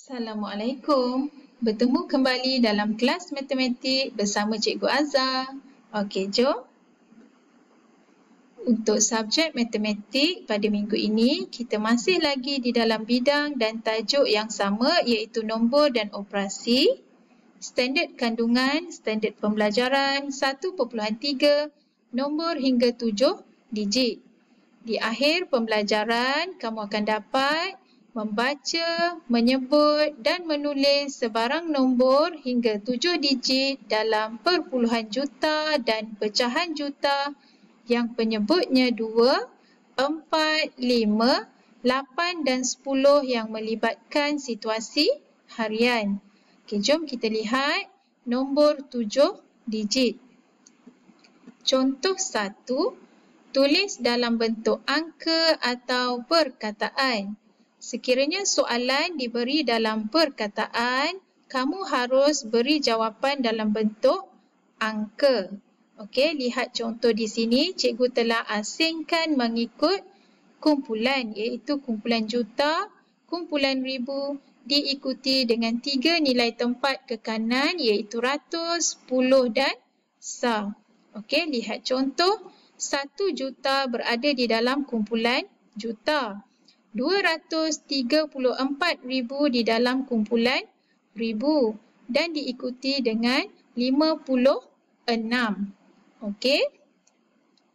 Assalamualaikum. Bertemu kembali dalam kelas matematik bersama Cikgu Azhar. Okey, jom. Untuk subjek matematik pada minggu ini, kita masih lagi di dalam bidang dan tajuk yang sama iaitu nombor dan operasi. Standard kandungan, standard pembelajaran 1.3, nombor hingga 7 digit. Di akhir pembelajaran, kamu akan dapat membaca, menyebut dan menulis sebarang nombor hingga 7 digit dalam perpuluhan juta dan pecahan juta yang penyebutnya 2, 4, 5, 8 dan 10 yang melibatkan situasi harian. Okey, jom kita lihat nombor 7 digit. Contoh 1, tulis dalam bentuk angka atau perkataan. Sekiranya soalan diberi dalam perkataan, kamu harus beri jawapan dalam bentuk angka. Okey, lihat contoh di sini, cikgu telah asingkan mengikut kumpulan iaitu kumpulan juta, kumpulan ribu, diikuti dengan 3 nilai tempat ke kanan iaitu ratus, puluh dan sah. Okey, lihat contoh, 1 juta berada di dalam kumpulan juta. 234,000 di dalam kumpulan ribu dan diikuti dengan 56. Okey.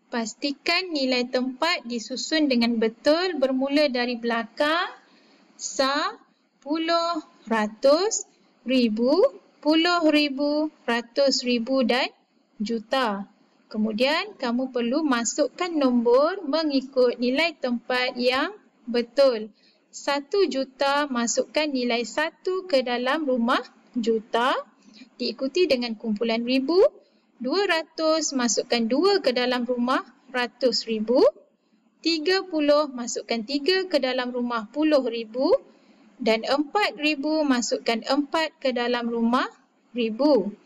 Pastikan nilai tempat disusun dengan betul bermula dari belakang. Sah, puluh, ratus, ribu, puluh ribu, ratus ribu dan juta. Kemudian kamu perlu masukkan nombor mengikut nilai tempat yang betul. 1 juta masukkan nilai 1 ke dalam rumah juta, diikuti dengan kumpulan ribu. 200 masukkan 2 ke dalam rumah ratus ribu. 30 masukkan 3 ke dalam rumah puluh ribu. Dan 4,000 masukkan 4 ke dalam rumah ribu.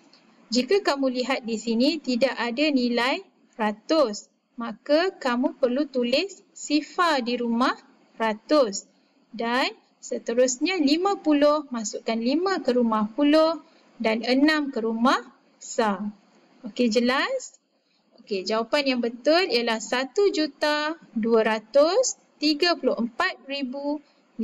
Jika kamu lihat di sini tidak ada nilai ratus, maka kamu perlu tulis sifar di rumah ratus. Dan seterusnya 50 masukkan 5 ke rumah puluh dan 6 ke rumah sah. Okey, jelas? Okey, jawapan yang betul ialah 1,234,056.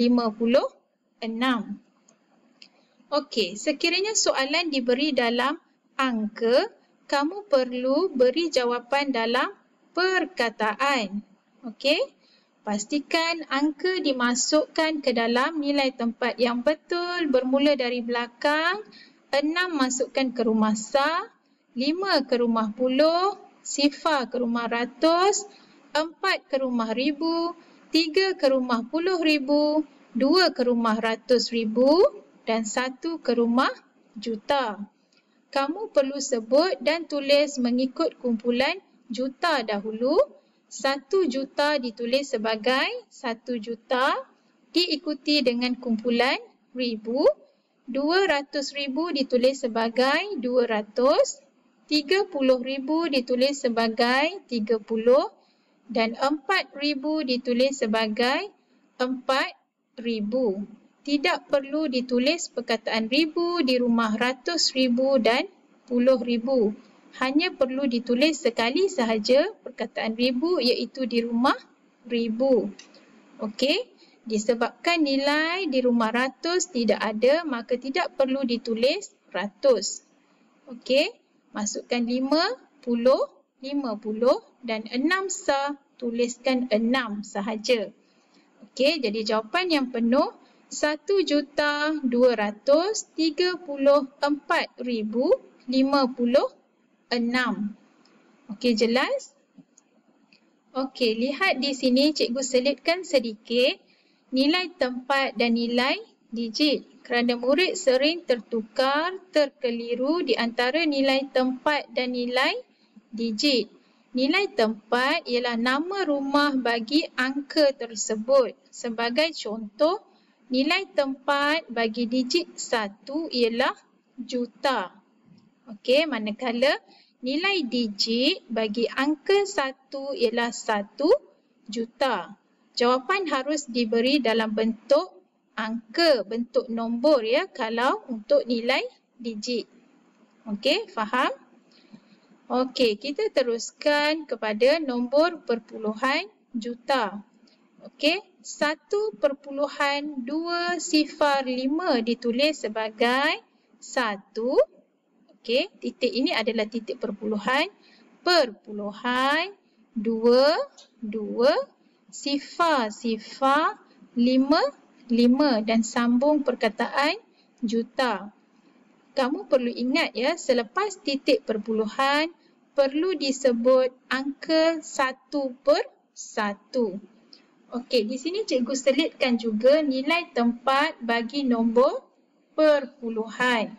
Okey, sekiranya soalan diberi dalam angka, kamu perlu beri jawapan dalam perkataan. Okey? Pastikan angka dimasukkan ke dalam nilai tempat yang betul bermula dari belakang. 6 masukkan ke rumah sah, 5 ke rumah puluh, sifar ke rumah ratus, 4 ke rumah ribu, 3 ke rumah puluh ribu, 2 ke rumah ratus ribu dan 1 ke rumah juta. Kamu perlu sebut dan tulis mengikut kumpulan juta dahulu. 1 juta ditulis sebagai 1 juta, diikuti dengan kumpulan ribu. 200,000 ditulis sebagai 200, 30,000 ditulis sebagai 30 dan 4,000 ditulis sebagai 4,000. Tidak perlu ditulis perkataan ribu di rumah ratus ribu dan puluh ribu. Hanya perlu ditulis sekali sahaja perkataan ribu iaitu di rumah ribu. Okey, disebabkan nilai di rumah ratus tidak ada, maka tidak perlu ditulis ratus. Okey, masukkan 50, 50 dan 6 sah, tuliskan 6 sahaja. Okey, jadi jawapan yang penuh 1,234,056. Okey, jelas? Okey, lihat di sini cikgu selitkan sedikit nilai tempat dan nilai digit kerana murid sering tertukar, terkeliru di antara nilai tempat dan nilai digit. Nilai tempat ialah nama rumah bagi angka tersebut. Sebagai contoh, nilai tempat bagi digit 1 ialah juta. Okey, manakala nilai digit bagi angka 1 ialah 1 juta. Jawapan harus diberi dalam bentuk angka, bentuk nombor ya, kalau untuk nilai digit. Okey, faham? Okey, kita teruskan kepada nombor perpuluhan juta. Okey, 1.205 ditulis sebagai 1. Okey, titik ini adalah titik perpuluhan. Perpuluhan 2, sifar 5 dan sambung perkataan juta. Kamu perlu ingat ya, selepas titik perpuluhan perlu disebut angka 1/1. Okey, di sini cikgu selitkan juga nilai tempat bagi nombor perpuluhan.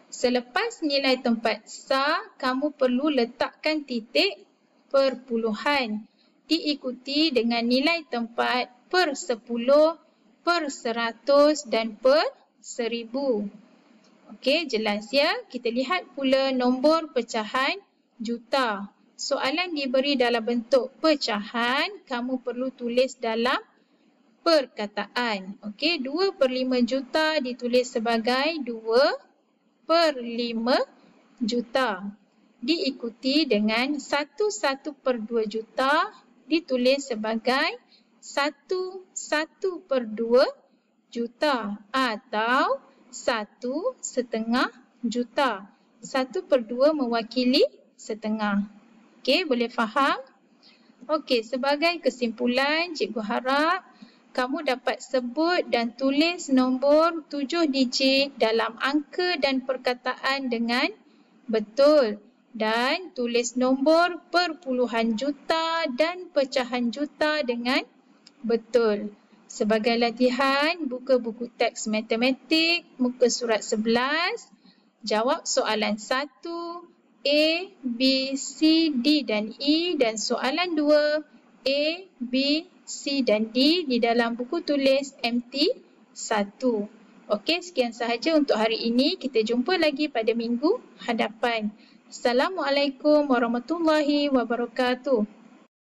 Selepas nilai tempat sah, kamu perlu letakkan titik perpuluhan. Diikuti dengan nilai tempat per 10, per 100 dan per 1000. Okey, jelas ya. Kita lihat pula nombor pecahan juta. Soalan diberi dalam bentuk pecahan, kamu perlu tulis dalam perkataan. Okey, 2/5 juta ditulis sebagai 2/5 juta. Diikuti dengan 1/2 juta ditulis sebagai 1/2 juta atau 1/2 juta. 1/2 mewakili setengah. Okey, boleh faham? Okey, sebagai kesimpulan, cikgu harap kamu dapat sebut dan tulis nombor 7 digit dalam angka dan perkataan dengan betul. Dan tulis nombor perpuluhan juta dan pecahan juta dengan betul. Sebagai latihan, buka buku teks matematik, muka surat 11, jawab soalan 1, A, B, C, D dan E dan soalan 2, A, B, C dan D di dalam buku tulis MT1. Okey, sekian sahaja untuk hari ini. Kita jumpa lagi pada minggu hadapan. Assalamualaikum warahmatullahi wabarakatuh.